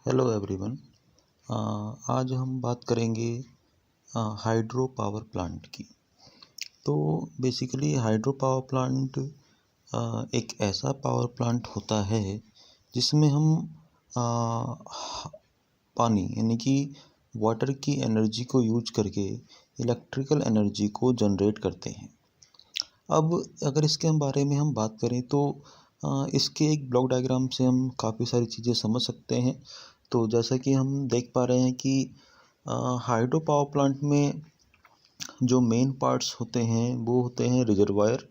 Hello everyone. आज हम बात करेंगे हाइड्रो पावर प्लांट की। तो बेसिकली हाइड्रो पावर प्लांट एक ऐसा पावर प्लांट होता है जिसमें हम पानी यानी कि वाटर की एनर्जी को यूज करके इलेक्ट्रिकल एनर्जी को जनरेट करते हैं। अब अगर इसके बारे में हम बात करें तो इसके एक ब्लॉक डायग्राम से हम काफ़ी सारी चीज़ें समझ सकते हैं। तो जैसा कि हम देख पा रहे हैं कि हाइड्रो पावर प्लांट में जो मेन पार्ट्स होते हैं वो होते हैं reservoir,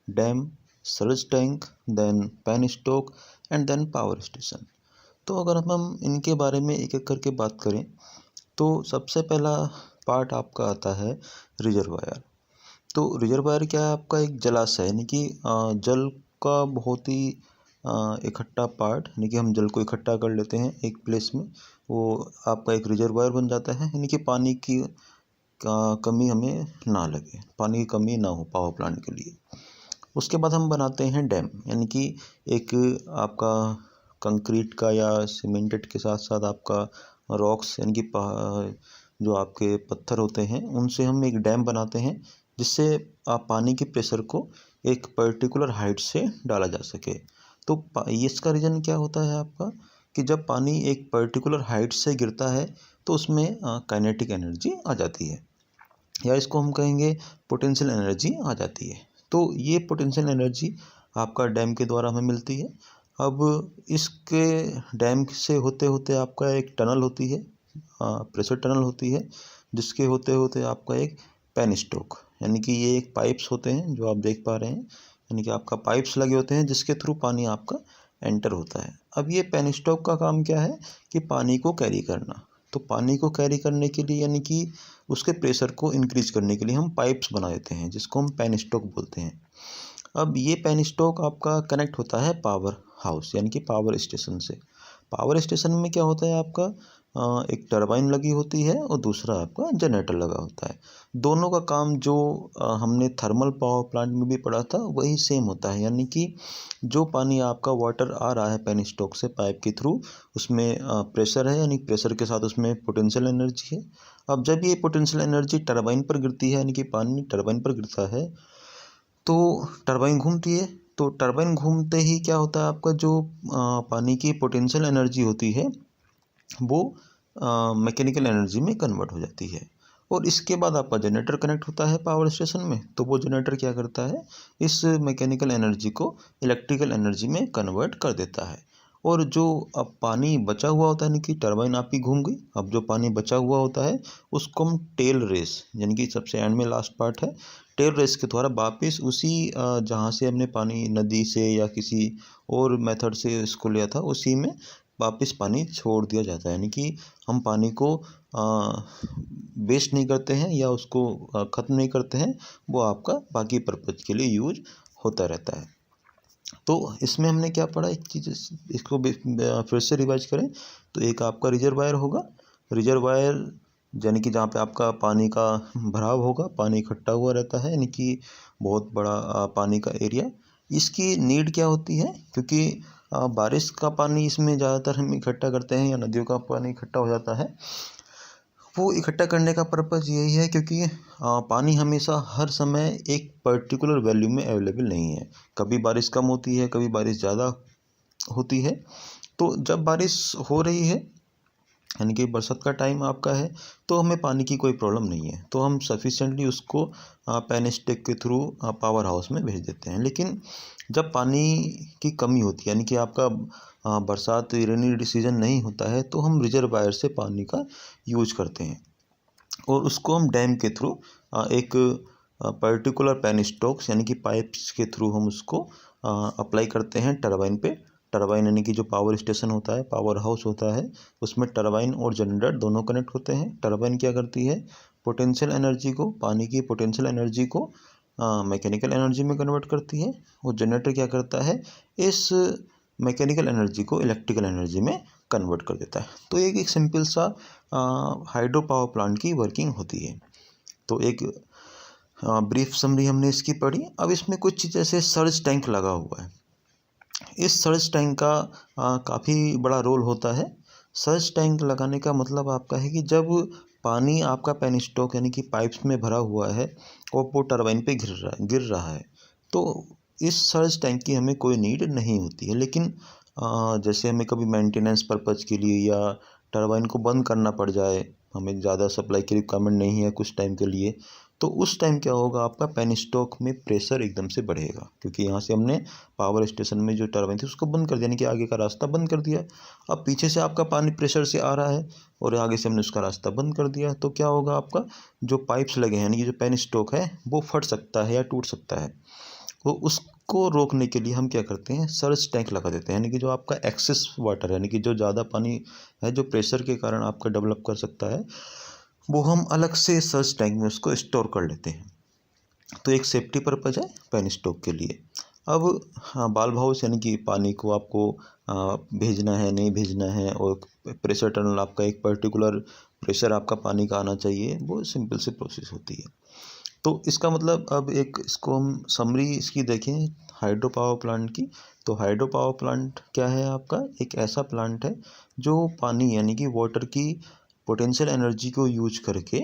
dam, surge tank, then penstock and then power station. तो अगर हम इनके बारे में एक एक करके बात करें तो सबसे पहला पार्ट आपका आता है रिजर्वायर। तो रिजर्वायर क्या है? आपका एक जलाशय यानी कि जल का बहुत ही इकट्ठा पार्ट, यानी कि हम जल को इकट्ठा कर लेते हैं एक प्लेस में, वो आपका एक रिजर्वायर बन जाता है। यानी कि पानी की कमी हमें ना लगे, पानी की कमी ना हो पावर प्लांट के लिए। उसके बाद हम बनाते हैं डैम, यानी कि एक आपका कंक्रीट का या सीमेंटेड के साथ साथ आपका रॉक्स यानी कि जो आपके पत्थर होते हैं उनसे हम एक डैम बनाते हैं जिससे आप पानी के प्रेशर को एक पर्टिकुलर हाइट से डाला जा सके। तो इसका रीज़न क्या होता है आपका कि जब पानी एक पर्टिकुलर हाइट से गिरता है तो उसमें काइनेटिक एनर्जी आ जाती है, या इसको हम कहेंगे पोटेंशियल एनर्जी आ जाती है। तो ये पोटेंशियल एनर्जी आपका डैम के द्वारा हमें मिलती है। अब इसके डैम से होते होते आपका एक टनल होती है, प्रेशर टनल होती है, जिसके होते होते आपका एक पेन स्टॉक, यानी कि ये एक पाइप्स होते हैं जो आप देख पा रहे हैं, यानी कि आपका पाइप्स लगे होते हैं जिसके थ्रू पानी आपका एंटर होता है। अब ये पेन स्टॉक का काम क्या है कि पानी को कैरी करना। तो पानी को कैरी करने के लिए यानी कि उसके प्रेशर को इंक्रीज करने के लिए हम पाइप्स बना देते हैं जिसको हम पेन स्टॉक बोलते हैं। अब ये पेन स्टॉक आपका कनेक्ट होता है पावर हाउस यानी कि पावर स्टेशन से। पावर स्टेशन में क्या होता है आपका एक टरबाइन लगी होती है और दूसरा आपका जनरेटर लगा होता है। दोनों का काम जो हमने थर्मल पावर प्लांट में भी पढ़ा था वही सेम होता है, यानी कि जो पानी आपका वाटर आ रहा है पेन स्टॉक से पाइप के थ्रू, उसमें प्रेशर है, यानी प्रेशर के साथ उसमें पोटेंशियल एनर्जी है। अब जब ये पोटेंशियल एनर्जी टरबाइन पर गिरती है, यानी कि पानी टरबाइन पर गिरता है, तो टरबाइन घूमती है। तो टरबाइन घूमते ही क्या होता है आपका जो पानी की पोटेंशियल एनर्जी होती है वो मैकेनिकल एनर्जी में कन्वर्ट हो जाती है। और इसके बाद आपका जनरेटर कनेक्ट होता है पावर स्टेशन में। तो वो जनरेटर क्या करता है, इस मैकेनिकल एनर्जी को इलेक्ट्रिकल एनर्जी में कन्वर्ट कर देता है। और जो अब पानी बचा हुआ होता है, यानी कि टरबाइन आपकी घूम गई, अब जो पानी बचा हुआ होता है उसको हम टेल रेस, यानी कि सबसे एंड में लास्ट पार्ट है, टेल रेस के द्वारा वापस उसी जहाँ से हमने पानी नदी से या किसी और मेथड से इसको लिया था उसी में वापस पानी छोड़ दिया जाता है। यानी कि हम पानी को वेस्ट नहीं करते हैं या उसको ख़त्म नहीं करते हैं, वो आपका बाकी पर्पज़ के लिए यूज होता रहता है। तो इसमें हमने क्या पढ़ा, एक चीज़ इसको फिर से रिवाइज करें तो एक आपका रिजर्वायर होगा। रिजर्वायर यानी कि जहाँ पे आपका पानी का भराव होगा, पानी इकट्ठा हुआ रहता है, यानी कि बहुत बड़ा पानी का एरिया। इसकी नीड क्या होती है, क्योंकि बारिश का पानी इसमें ज़्यादातर हम इकट्ठा करते हैं या नदियों का पानी इकट्ठा हो जाता है। वो इकट्ठा करने का पर्पज़ यही है क्योंकि पानी हमेशा हर समय एक पर्टिकुलर वैल्यू में अवेलेबल नहीं है। कभी बारिश कम होती है, कभी बारिश ज़्यादा होती है। तो जब बारिश हो रही है यानी कि बरसात का टाइम आपका है तो हमें पानी की कोई प्रॉब्लम नहीं है, तो हम सफिशिएंटली उसको पेन स्टिक के थ्रू पावर हाउस में भेज देते हैं। लेकिन जब पानी की कमी होती है, यानी कि आपका बरसात रेनी सीजन नहीं होता है, तो हम रिजर्वायर से पानी का यूज करते हैं और उसको हम डैम के थ्रू एक पर्टिकुलर पेन स्टॉक्स यानी कि पाइप्स के थ्रू हम उसको अप्लाई करते हैं टरबाइन पे। टरबाइन यानी कि जो पावर स्टेशन होता है, पावर हाउस होता है, उसमें टरबाइन और जनरेटर दोनों कनेक्ट होते हैं। टरबाइन क्या करती है, पोटेंशियल एनर्जी को, पानी की पोटेंशियल एनर्जी को मैकेनिकल एनर्जी में कन्वर्ट करती है। और जनरेटर क्या करता है, इस मैकेनिकल एनर्जी को इलेक्ट्रिकल एनर्जी में कन्वर्ट कर देता है। तो एक सिंपल सा हाइड्रो पावर प्लांट की वर्किंग होती है। तो एक ब्रीफ समरी हमने इसकी पढ़ी। अब इसमें कुछ चीज़ जैसे सर्ज टैंक लगा हुआ है। इस सर्ज टैंक का काफ़ी बड़ा रोल होता है। सर्ज टैंक लगाने का मतलब आपका है कि जब पानी आपका पेनस्टॉक यानी कि पाइप्स में भरा हुआ है और वो टरबाइन पे गिर रहा है, तो इस सर्ज टैंक की हमें कोई नीड नहीं होती है। लेकिन जैसे हमें कभी मेंटेनेंस पर्पज़ के लिए या टरबाइन को बंद करना पड़ जाए, हमें ज़्यादा सप्लाई की रिक्वायरमेंट नहीं है कुछ टाइम के लिए, तो उस टाइम क्या होगा, आपका पेनस्टॉक में प्रेशर एकदम से बढ़ेगा, क्योंकि यहाँ से हमने पावर स्टेशन में जो टरबाइन थी उसको बंद कर दिया, यानी कि आगे का रास्ता बंद कर दिया। अब पीछे से आपका पानी प्रेशर से आ रहा है और आगे से हमने उसका रास्ता बंद कर दिया, तो क्या होगा, आपका जो पाइप्स लगे हैं यानी कि जो पेनस्टॉक है वो फट सकता है या टूट सकता है। तो उसको रोकने के लिए हम क्या करते हैं, सर्ज टैंक लगा देते हैं, यानी कि जो आपका एक्सेस वाटर यानी कि जो ज़्यादा पानी है जो प्रेशर के कारण आपका डेवलप कर सकता है, वो हम अलग से सर्ज टैंक में उसको स्टोर कर लेते हैं। तो एक सेफ्टी पर्पज़ है पेनस्टॉक के लिए। अब हाँ, बाल्ब हाउस यानी कि पानी को आपको भेजना है नहीं भेजना है, और प्रेशर टनल आपका एक पर्टिकुलर प्रेशर आपका पानी का आना चाहिए, वो सिंपल सी प्रोसेस होती है। तो इसका मतलब अब एक इसको हम समरी इसकी देखें हाइड्रो पावर प्लांट की, तो हाइड्रो पावर प्लांट क्या है, आपका एक ऐसा प्लांट है जो पानी यानी कि वाटर की पोटेंशियल एनर्जी को यूज करके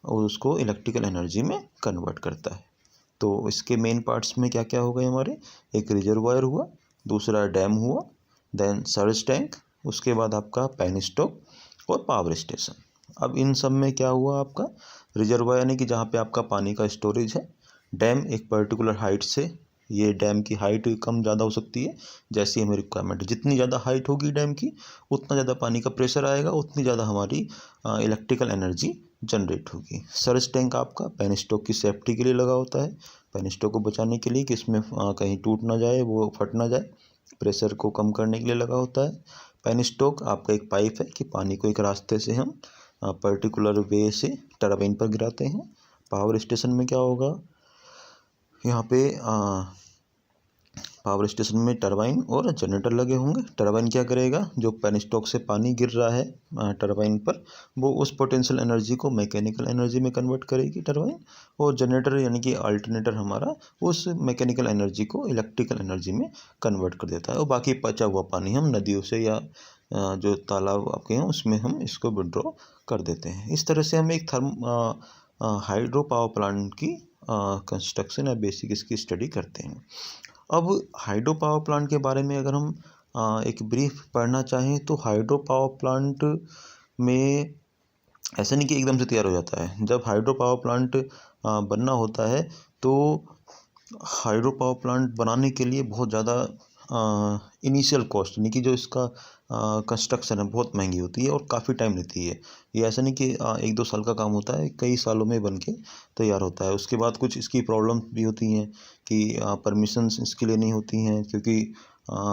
और उसको इलेक्ट्रिकल एनर्जी में कन्वर्ट करता है। तो इसके मेन पार्ट्स में क्या क्या हो गए हमारे, एक रिजर्वायर हुआ, दूसरा डैम हुआ, देन सर्ज टैंक, उसके बाद आपका पेनस्टॉक और पावर स्टेशन। अब इन सब में क्या हुआ, आपका रिजर्वायर यानी कि जहाँ पे आपका पानी का स्टोरेज है, डैम एक पर्टिकुलर हाइट से, ये डैम की हाइट कम ज़्यादा हो सकती है जैसी हमें रिक्वायरमेंट है, जितनी ज़्यादा हाइट होगी डैम की उतना ज़्यादा पानी का प्रेशर आएगा, उतनी ज़्यादा हमारी इलेक्ट्रिकल एनर्जी जनरेट होगी। सर्ज टैंक आपका पेनस्टॉक की सेफ्टी के लिए लगा होता है, पेनस्टॉक को बचाने के लिए कि इसमें कहीं टूट ना जाए, वो फट ना जाए, प्रेशर को कम करने के लिए लगा होता है। पेनस्टॉक आपका एक पाइप है कि पानी को एक रास्ते से हम पर्टिकुलर वे से टरबाइन पर गिराते हैं। पावर स्टेशन में क्या होगा, यहाँ पे पावर स्टेशन में टरबाइन और जनरेटर लगे होंगे। टरबाइन क्या करेगा, जो पेनस्टॉक से पानी गिर रहा है टरबाइन पर, वो उस पोटेंशियल एनर्जी को मैकेनिकल एनर्जी में कन्वर्ट करेगी टरबाइन, और जनरेटर यानी कि अल्टरनेटर हमारा उस मैकेनिकल एनर्जी को इलेक्ट्रिकल एनर्जी में कन्वर्ट कर देता है, और बाकी बचा हुआ पानी हम नदियों से या जो तालाब आपके हैं उसमें हम इसको विड्रॉ कर देते हैं। इस तरह से हम एक हाइड्रो पावर प्लांट की कंस्ट्रक्शन या बेसिक इसकी स्टडी करते हैं। अब हाइड्रो पावर प्लांट के बारे में अगर हम एक ब्रीफ पढ़ना चाहें, तो हाइड्रो पावर प्लांट में ऐसा नहीं कि एकदम से तैयार हो जाता है। जब हाइड्रो पावर प्लांट बनना होता है, तो हाइड्रो पावर प्लांट बनाने के लिए बहुत ज़्यादा इनिशियल कॉस्ट यानी कि जो इसका कंस्ट्रक्शन है बहुत महंगी होती है और काफ़ी टाइम लेती है। ये ऐसा नहीं कि 1-2 साल का काम होता है, कई सालों में बन के तैयार होता है। उसके बाद कुछ इसकी प्रॉब्लम भी होती हैं कि परमिशंस इसके लिए नहीं होती हैं, क्योंकि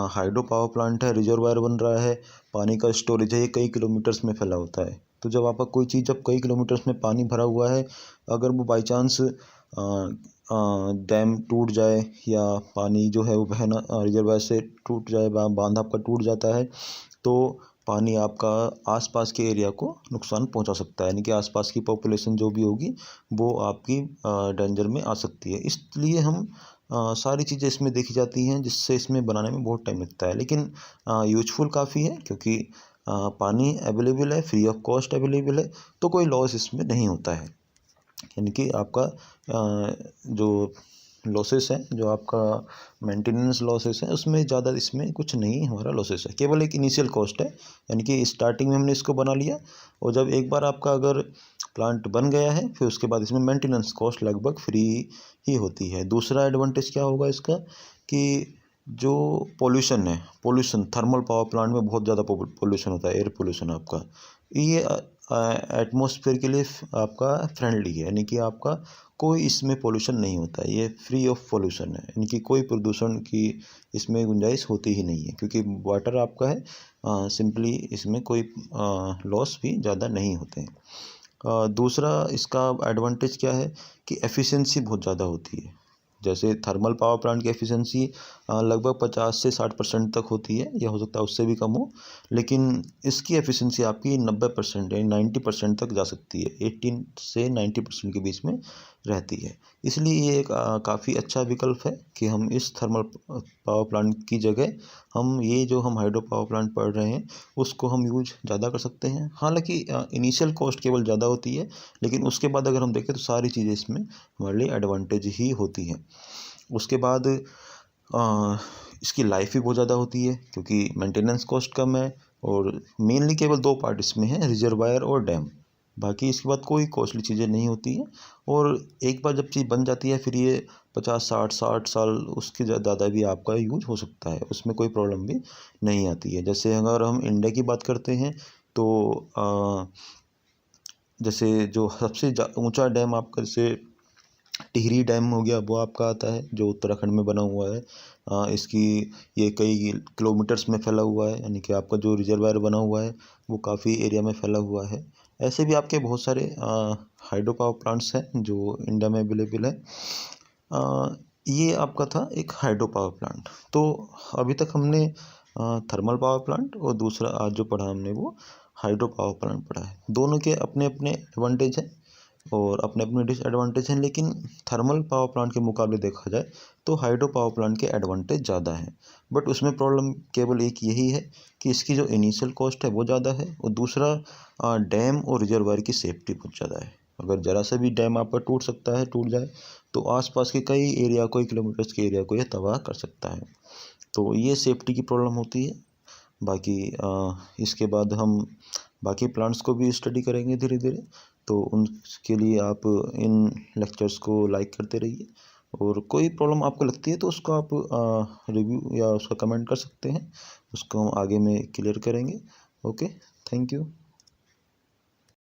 हाइड्रो पावर प्लांट है, रिजर्वायर बन रहा है, पानी का स्टोरेज है, ये कई किलोमीटर्स में फैला होता है। तो जब आपका कोई चीज़ जब कई किलोमीटर्स में पानी भरा हुआ है, अगर वो बाई चांस डैम टूट जाए या पानी जो है वो बहना रिजर्वायर से टूट जाए, बांध आपका टूट जाता है, तो पानी आपका आसपास के एरिया को नुकसान पहुंचा सकता है, यानी कि आसपास की पॉपुलेशन जो भी होगी वो आपकी डेंजर में आ सकती है। इसलिए हम सारी चीज़ें इसमें देखी जाती हैं, जिससे इसमें बनाने में बहुत टाइम लगता है, लेकिन यूजफुल काफ़ी है, क्योंकि पानी अवेलेबल है, फ्री ऑफ कॉस्ट अवेलेबल है, तो कोई लॉस इसमें नहीं होता है। यानी कि आपका जो लॉसेस हैं, जो आपका मेंटेनेंस लॉसेस हैं, उसमें ज़्यादा इसमें कुछ नहीं हमारा लॉसेस है, केवल एक इनिशियल कॉस्ट है, यानी कि स्टार्टिंग में हमने इसको बना लिया, और जब एक बार आपका अगर प्लांट बन गया है, फिर उसके बाद इसमें मेंटेनेंस कॉस्ट लगभग फ्री ही होती है। दूसरा एडवांटेज क्या होगा इसका, कि जो पोल्यूशन है, पोल्यूशन थर्मल पावर प्लांट में बहुत ज़्यादा पोल्यूशन होता है, एयर पोल्यूशन आपका, ये एटमॉस्फेयर के लिए आपका फ्रेंडली है, यानी कि आपका कोई इसमें पोल्यूशन नहीं होता है, ये फ्री ऑफ पोल्यूशन है, यानी कि कोई प्रदूषण की इसमें गुंजाइश होती ही नहीं है, क्योंकि वाटर आपका है, सिंपली इसमें कोई लॉस भी ज़्यादा नहीं होते हैं। दूसरा इसका एडवांटेज क्या है कि एफिशिएंसी बहुत ज़्यादा होती है। जैसे थर्मल पावर प्लांट की एफिशिएंसी लगभग 50 से 60% तक होती है, या हो सकता है उससे भी कम हो, लेकिन इसकी एफिशिएंसी आपकी 90% यानी 90% तक जा सकती है, 18 से 90% के बीच में रहती है। इसलिए ये एक काफ़ी अच्छा विकल्प है कि हम इस थर्मल पावर प्लांट की जगह हम ये जो हम हाइड्रो पावर प्लांट पढ़ रहे हैं उसको हम यूज ज़्यादा कर सकते हैं। हालाँकि इनिशियल कॉस्ट केवल ज़्यादा होती है, लेकिन उसके बाद अगर हम देखें तो सारी चीज़ें इसमें हमारे लिए एडवांटेज ही होती हैं। उसके बाद इसकी लाइफ भी बहुत ज़्यादा होती है क्योंकि मेंटेनेंस कॉस्ट कम है और मेनली केवल 2 पार्ट इसमें हैं, रिजर्वायर और डैम। बाकी इसके बाद कोई कॉस्टली चीज़ें नहीं होती हैं और एक बार जब चीज़ बन जाती है फिर ये 50 60 साल उसके ज़्यादा भी आपका यूज हो सकता है, उसमें कोई प्रॉब्लम भी नहीं आती है। जैसे अगर हम इंडिया की बात करते हैं तो जैसे जो सबसे ऊंचा डैम आपका जैसे टिहरी डैम हो गया, वो आपका आता है जो उत्तराखंड में बना हुआ है। इसकी ये कई किलोमीटर्स में फैला हुआ है, यानी कि आपका जो रिजर्वायर बना हुआ है वो काफ़ी एरिया में फैला हुआ है। ऐसे भी आपके बहुत सारे हाइड्रो पावर प्लांट्स हैं जो इंडिया में अवेलेबल है। अ, ये आपका था एक हाइड्रो पावर प्लांट। तो अभी तक हमने थर्मल पावर प्लांट और दूसरा आज जो पढ़ा हमने वो हाइड्रो पावर प्लांट पढ़ा है। दोनों के अपने अपने एडवांटेज हैं और अपने अपने डिसएडवांटेज हैं, लेकिन थर्मल पावर प्लांट के मुकाबले देखा जाए तो हाइड्रो पावर प्लांट के एडवांटेज ज़्यादा हैं। बट उसमें प्रॉब्लम केवल एक यही है कि इसकी जो इनिशियल कॉस्ट है वो ज़्यादा है और दूसरा डैम और रिजर्वायर की सेफ्टी बहुत ज़्यादा है। अगर ज़रा सा भी डैम आपका टूट सकता है, टूट जाए तो आसपास के कई एरिया कई किलोमीटर्स के एरिया को ये तबाह कर सकता है। तो ये सेफ्टी की प्रॉब्लम होती है। बाकी इसके बाद हम बाकी प्लांट्स को भी स्टडी करेंगे धीरे धीरे। तो उनके लिए आप इन लेक्चर्स को लाइक करते रहिए और कोई प्रॉब्लम आपको लगती है तो उसको आप रिव्यू या उसका कमेंट कर सकते हैं, उसको हम आगे में क्लियर करेंगे। Okay, thank you.